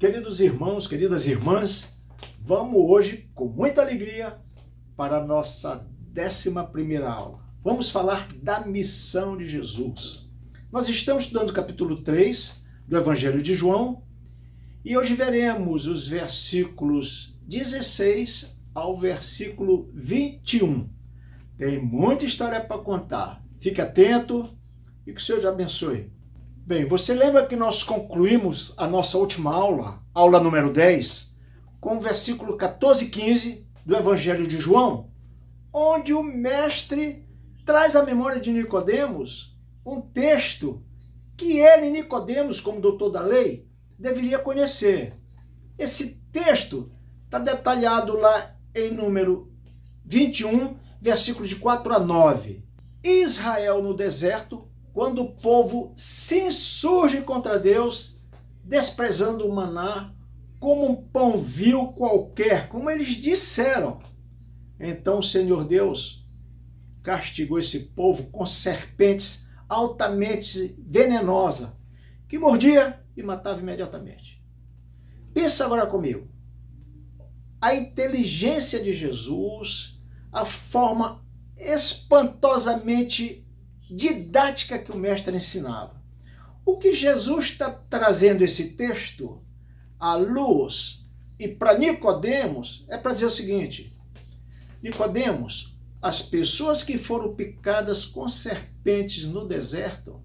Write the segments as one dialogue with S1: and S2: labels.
S1: Queridos irmãos, queridas irmãs, vamos hoje, com muita alegria, para a nossa 11ª aula. Vamos falar da missão de Jesus. Nós estamos estudando o capítulo 3 do Evangelho de João e hoje veremos os versículos 16 ao versículo 21. Tem muita história para contar. Fique atento e que o Senhor te abençoe. Bem, você lembra que nós concluímos a nossa última aula número 10, com o versículo 14 e 15 do Evangelho de João, onde o mestre traz à memória de Nicodemos um texto que ele, Nicodemos, como doutor da lei, deveria conhecer. Esse texto está detalhado lá em número 21, versículos de 4 a 9. Israel no deserto, quando o povo se insurge contra Deus, desprezando o maná como um pão vil qualquer, como eles disseram. Então o Senhor Deus castigou esse povo com serpentes altamente venenosas, que mordia e matava imediatamente. Pensa agora comigo. A inteligência de Jesus, a forma espantosamente didática que o mestre ensinava. O que Jesus está trazendo esse texto à luz e para Nicodemos é para dizer o seguinte: Nicodemos, as pessoas que foram picadas com serpentes no deserto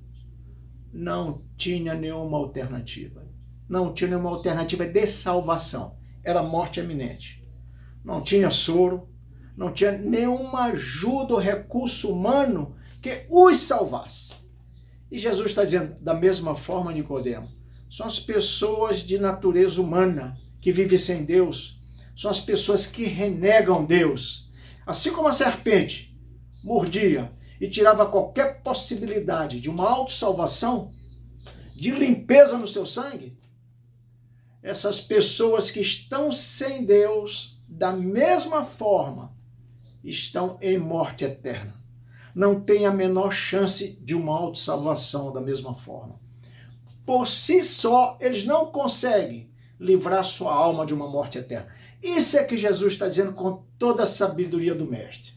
S1: não tinham nenhuma alternativa. Não tinha nenhuma alternativa de salvação. Era morte iminente. Não tinha soro, não tinha nenhuma ajuda ou recurso humano que os salvasse. E Jesus está dizendo, da mesma forma, Nicodemo, são as pessoas de natureza humana que vivem sem Deus, são as pessoas que renegam Deus. Assim como a serpente mordia e tirava qualquer possibilidade de uma autossalvação, de limpeza no seu sangue, essas pessoas que estão sem Deus, da mesma forma, estão em morte eterna. Não tem a menor chance de uma autossalvação da mesma forma. Por si só, eles não conseguem livrar sua alma de uma morte eterna. Isso é que Jesus está dizendo com toda a sabedoria do mestre.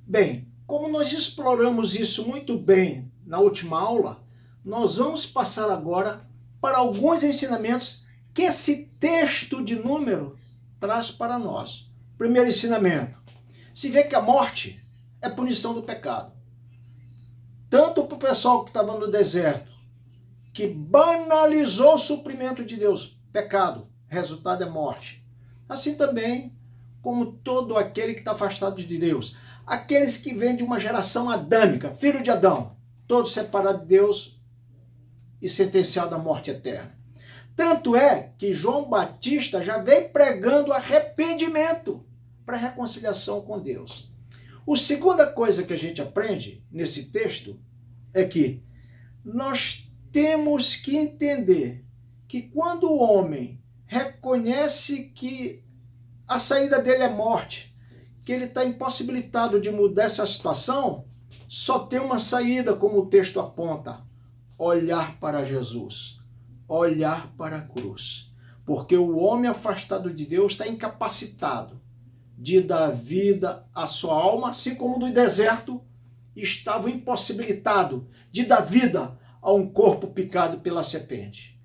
S1: Bem, como nós exploramos isso muito bem na última aula, nós vamos passar agora para alguns ensinamentos que esse texto de número traz para nós. Primeiro ensinamento: se vê que a morte é punição do pecado. Tanto para o pessoal que estava no deserto, que banalizou o suprimento de Deus, pecado, resultado é morte. Assim também como todo aquele que está afastado de Deus. Aqueles que vêm de uma geração adâmica, filho de Adão, todos separados de Deus e sentenciados à morte eterna. Tanto é que João Batista já veio pregando arrependimento para reconciliação com Deus. A segunda coisa que a gente aprende nesse texto é que nós temos que entender que quando o homem reconhece que a saída dele é morte, que ele está impossibilitado de mudar essa situação, só tem uma saída, como o texto aponta: olhar para Jesus, olhar para a cruz. Porque o homem afastado de Deus está incapacitado de dar vida à sua alma, assim como no deserto estava impossibilitado de dar vida a um corpo picado pela serpente.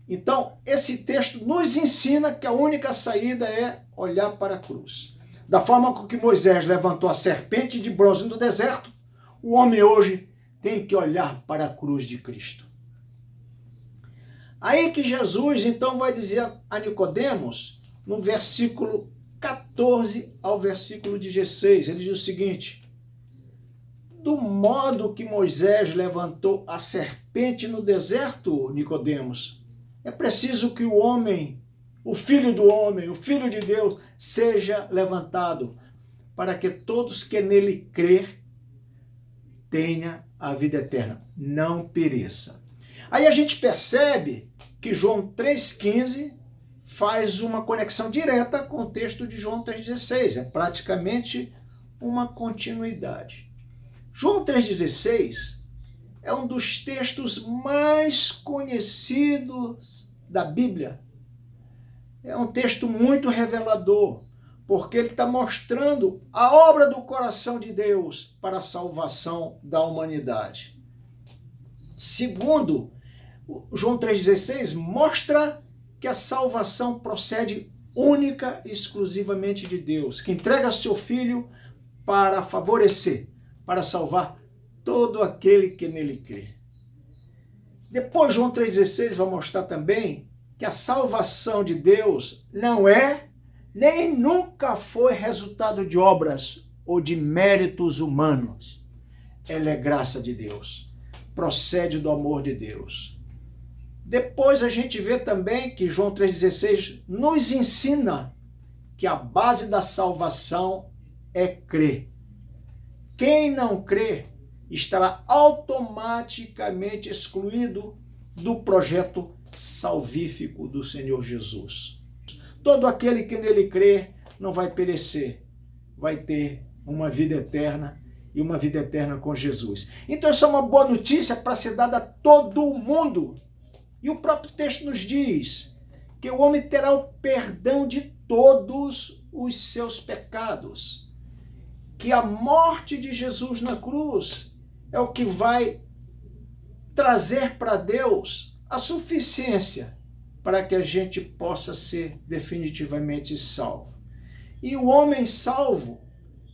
S1: Então, esse texto nos ensina que a única saída é olhar para a cruz. Da forma com que Moisés levantou a serpente de bronze no deserto, o homem hoje tem que olhar para a cruz de Cristo. Aí que Jesus, então, vai dizer a Nicodemos, no versículo 14 ao versículo 16, ele diz o seguinte: do modo que Moisés levantou a serpente no deserto, Nicodemos, é preciso que o homem, o filho do homem, o filho de Deus, seja levantado, para que todos que nele crer tenha a vida eterna, não pereça. Aí a gente percebe que João 3,15 faz uma conexão direta com o texto de João 3,16. É praticamente uma continuidade. João 3,16 é um dos textos mais conhecidos da Bíblia É um texto muito revelador, porque ele está mostrando a obra do coração de Deus para a salvação da humanidade. Segundo, João 3,16 mostra que a salvação procede única e exclusivamente de Deus, que entrega seu Filho para favorecer, para salvar todo aquele que nele crê. Depois, João 3,16 vai mostrar também que a salvação de Deus não é, nem nunca foi resultado de obras ou de méritos humanos. Ela é graça de Deus, procede do amor de Deus. Depois a gente vê também que João 3,16 nos ensina que a base da salvação é crer. Quem não crê estará automaticamente excluído do projeto salvífico do Senhor Jesus. Todo aquele que nele crê não vai perecer, vai ter uma vida eterna e uma vida eterna com Jesus. Então essa é uma boa notícia para ser dada a todo o mundo. E o próprio texto nos diz que o homem terá o perdão de todos os seus pecados, que a morte de Jesus na cruz é o que vai trazer para Deus a suficiência para que a gente possa ser definitivamente salvo. E o homem salvo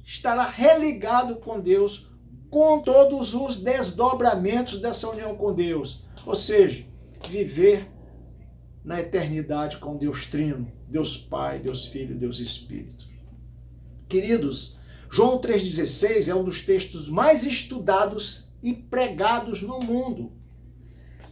S1: estará religado com Deus com todos os desdobramentos dessa união com Deus. Ou seja, viver na eternidade com Deus Trino, Deus Pai, Deus Filho, Deus Espírito. Queridos, João 3,16 é um dos textos mais estudados e pregados no mundo.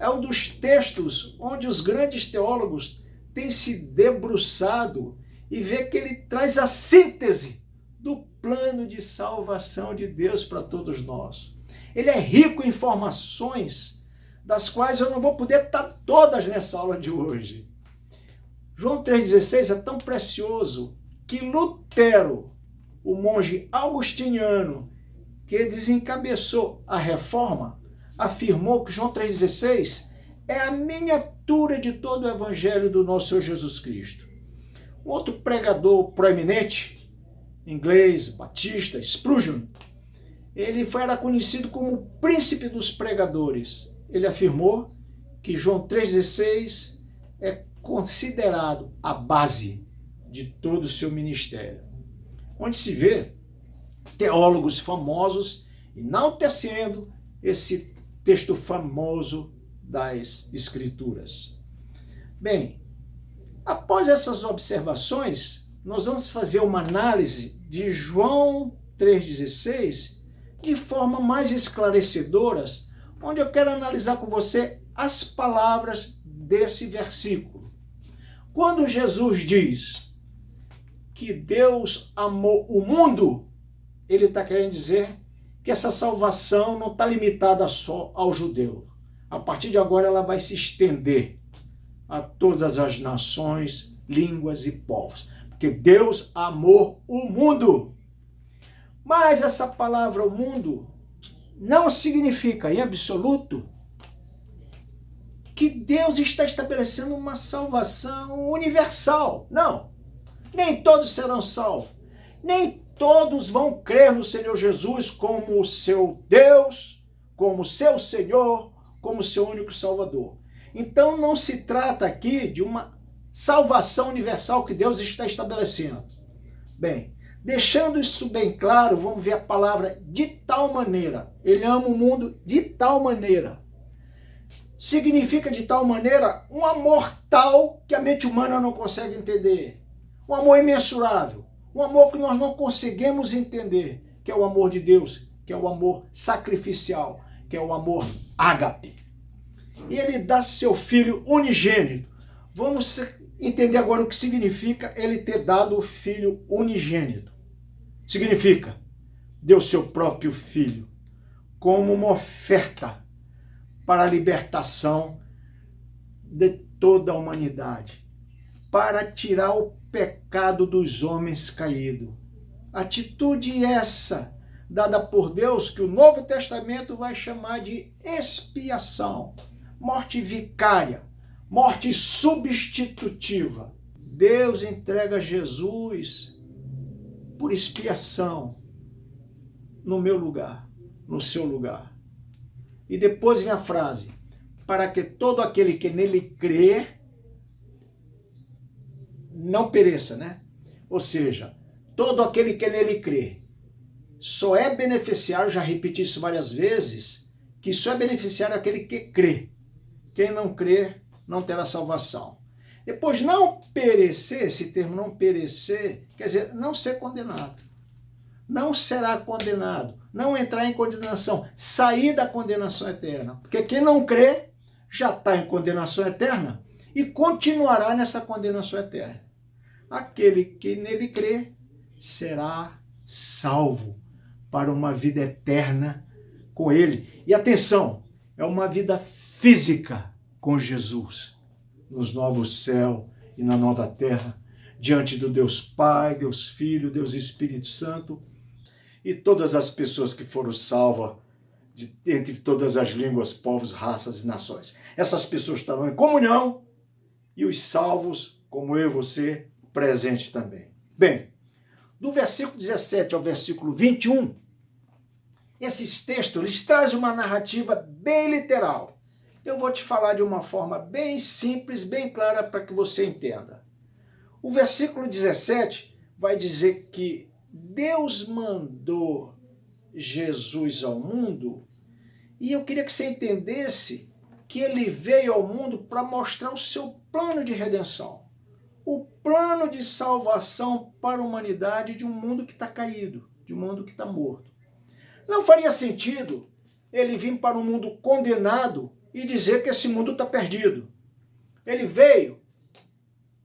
S1: É um dos textos onde os grandes teólogos têm se debruçado e vê que ele traz a síntese do plano de salvação de Deus para todos nós. Ele é rico em informações das quais eu não vou poder estar todas nessa aula de hoje. João 3,16 é tão precioso que Lutero, o monge augustiniano que desencabeçou a reforma, afirmou que João 3,16 é a miniatura de todo o evangelho do nosso Senhor Jesus Cristo. Um outro pregador proeminente, inglês, batista, Spurgeon, ele era conhecido como o príncipe dos pregadores. Ele afirmou que João 3,16 é considerado a base de todo o seu ministério. Onde se vê teólogos famosos enaltecendo esse texto famoso das Escrituras. Bem, após essas observações, nós vamos fazer uma análise de João 3,16 de forma mais esclarecedora, onde eu quero analisar com você as palavras desse versículo. Quando Jesus diz que Deus amou o mundo, ele está querendo dizer que essa salvação não está limitada só ao judeu. A partir de agora ela vai se estender a todas as nações, línguas e povos. Porque Deus amou o mundo. Mas essa palavra, o mundo, não significa, em absoluto, que Deus está estabelecendo uma salvação universal. Não. Nem todos serão salvos. Nem todos vão crer no Senhor Jesus como o seu Deus, como seu Senhor, como seu único Salvador. Então não se trata aqui de uma salvação universal que Deus está estabelecendo. Bem, deixando isso bem claro, vamos ver a palavra de tal maneira. Ele ama o mundo de tal maneira. Significa de tal maneira um amor tal que a mente humana não consegue entender. Um amor imensurável. Um amor que nós não conseguimos entender, que é o amor de Deus, que é o amor sacrificial, que é o amor ágape. E ele dá seu filho unigênito. Vamos entender agora o que significa ele ter dado o filho unigênito. Significa, deu seu próprio filho como uma oferta para a libertação de toda a humanidade, para tirar o pecado dos homens caídos. Atitude essa, dada por Deus, que o Novo Testamento vai chamar de expiação, morte vicária, morte substitutiva. Deus entrega Jesus por expiação no meu lugar, no seu lugar. E depois vem a frase, para que todo aquele que nele crê não pereça, né? Ou seja, todo aquele que nele crê só é beneficiário, já repeti isso várias vezes, que só é beneficiário aquele que crê. Quem não crê não terá salvação. Depois, não perecer, esse termo não perecer, quer dizer, não ser condenado. Não será condenado, não entrar em condenação, sair da condenação eterna. Porque quem não crê já está em condenação eterna e continuará nessa condenação eterna. Aquele que nele crê será salvo para uma vida eterna com ele. E atenção, é uma vida física com Jesus, nos novos céus e na nova terra, diante do Deus Pai, Deus Filho, Deus Espírito Santo, e todas as pessoas que foram salvas entre todas as línguas, povos, raças e nações. Essas pessoas estarão em comunhão e os salvos, como eu e você, presentes também. Bem, do versículo 17 ao versículo 21, esses textos eles trazem uma narrativa bem literal. Eu vou te falar de uma forma bem simples, bem clara para que você entenda. O versículo 17 vai dizer que Deus mandou Jesus ao mundo e eu queria que você entendesse que ele veio ao mundo para mostrar o seu plano de redenção. O plano de salvação para a humanidade de um mundo que está caído, de um mundo que está morto. Não faria sentido ele vir para um mundo condenado e dizer que esse mundo está perdido. Ele veio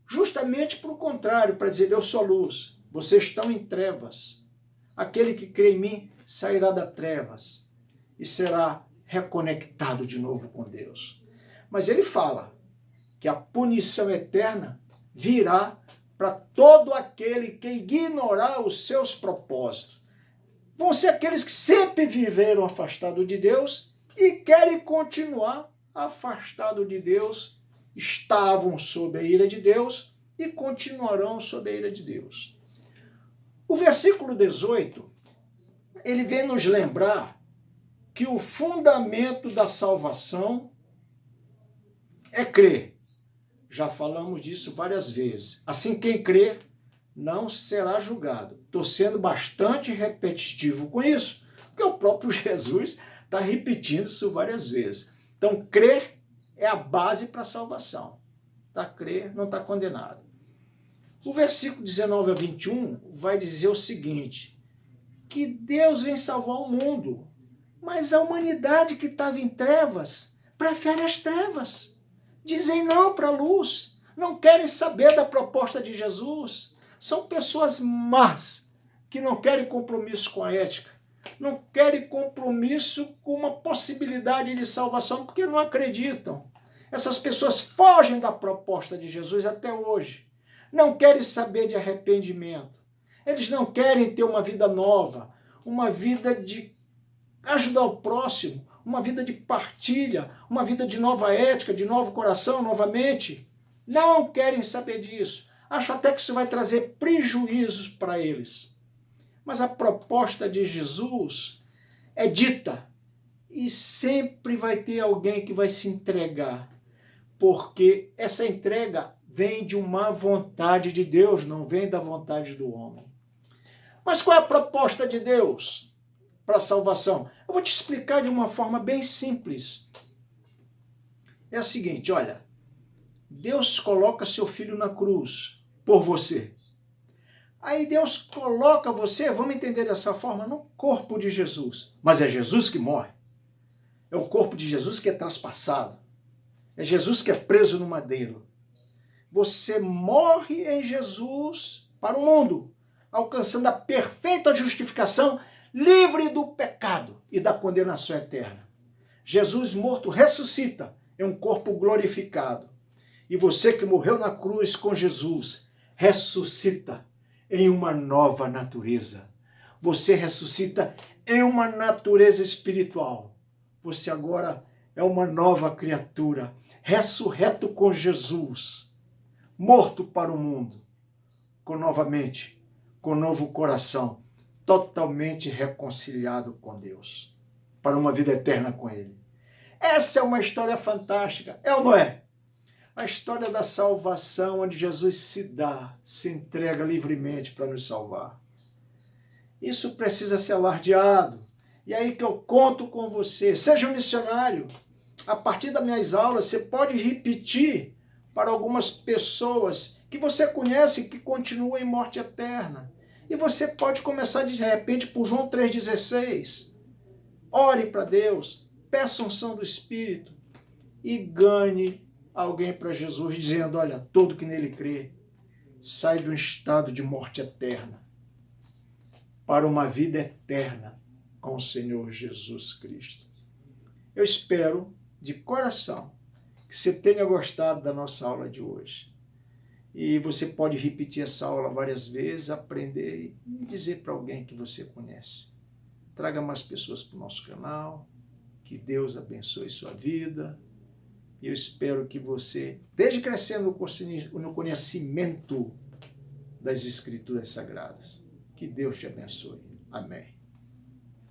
S1: justamente para o contrário, para dizer, eu sou luz, vocês estão em trevas. Aquele que crê em mim sairá das trevas e será reconectado de novo com Deus. Mas ele fala que a punição eterna virá para todo aquele que ignorar os seus propósitos. Vão ser aqueles que sempre viveram afastados de Deus e querem continuar afastados de Deus, estavam sob a ira de Deus e continuarão sob a ira de Deus. O versículo 18, ele vem nos lembrar que o fundamento da salvação é crer. Já falamos disso várias vezes. Assim, quem crê não será julgado. Estou sendo bastante repetitivo com isso, porque o próprio Jesus está repetindo isso várias vezes. Então, crer é a base para a salvação. Tá? Crer não está condenado. O versículo 19 a 21 vai dizer o seguinte, que Deus vem salvar o mundo, mas a humanidade que estava em trevas prefere as trevas. Dizem não para a luz, não querem saber da proposta de Jesus. São pessoas más, que não querem compromisso com a ética, não querem compromisso com uma possibilidade de salvação, porque não acreditam. Essas pessoas fogem da proposta de Jesus até hoje. Não querem saber de arrependimento. Eles não querem ter uma vida nova, uma vida de ajudar o próximo, uma vida de partilha, uma vida de nova ética, de novo coração, novamente. Não querem saber disso. Acho até que isso vai trazer prejuízos para eles. Mas a proposta de Jesus é dita e sempre vai ter alguém que vai se entregar, porque essa entrega vem de uma vontade de Deus, não vem da vontade do homem. Mas qual é a proposta de Deus para a salvação? Eu vou te explicar de uma forma bem simples. É a seguinte, olha, Deus coloca seu filho na cruz por você. Aí Deus coloca você, vamos entender dessa forma, no corpo de Jesus. Mas é Jesus que morre. É o corpo de Jesus que é traspassado. É Jesus que é preso no madeiro. Você morre em Jesus para o mundo, alcançando a perfeita justificação, livre do pecado e da condenação eterna. Jesus morto ressuscita em um corpo glorificado. E você que morreu na cruz com Jesus, ressuscita em uma nova natureza. Você ressuscita em uma natureza espiritual. Você agora é uma nova criatura, ressurreto com Jesus. morto para o mundo, novamente, com novo coração, totalmente reconciliado com Deus, para uma vida eterna com Ele. Essa é uma história fantástica, é ou não é? A história da salvação, onde Jesus se entrega livremente para nos salvar. Isso precisa ser alardeado. E aí que eu conto com você. Seja um missionário. A partir das minhas aulas, você pode repetir para algumas pessoas que você conhece que continuam em morte eterna. E você pode começar de repente por João 3,16. Ore para Deus, peça a unção do Espírito e ganhe alguém para Jesus, dizendo, olha, todo que nele crê sai do estado de morte eterna para uma vida eterna com o Senhor Jesus Cristo. Eu espero de coração que você tenha gostado da nossa aula de hoje. E você pode repetir essa aula várias vezes, aprender e dizer para alguém que você conhece. Traga mais pessoas para o nosso canal, que Deus abençoe sua vida. E eu espero que você esteja crescendo no conhecimento das Escrituras Sagradas. Que Deus te abençoe. Amém.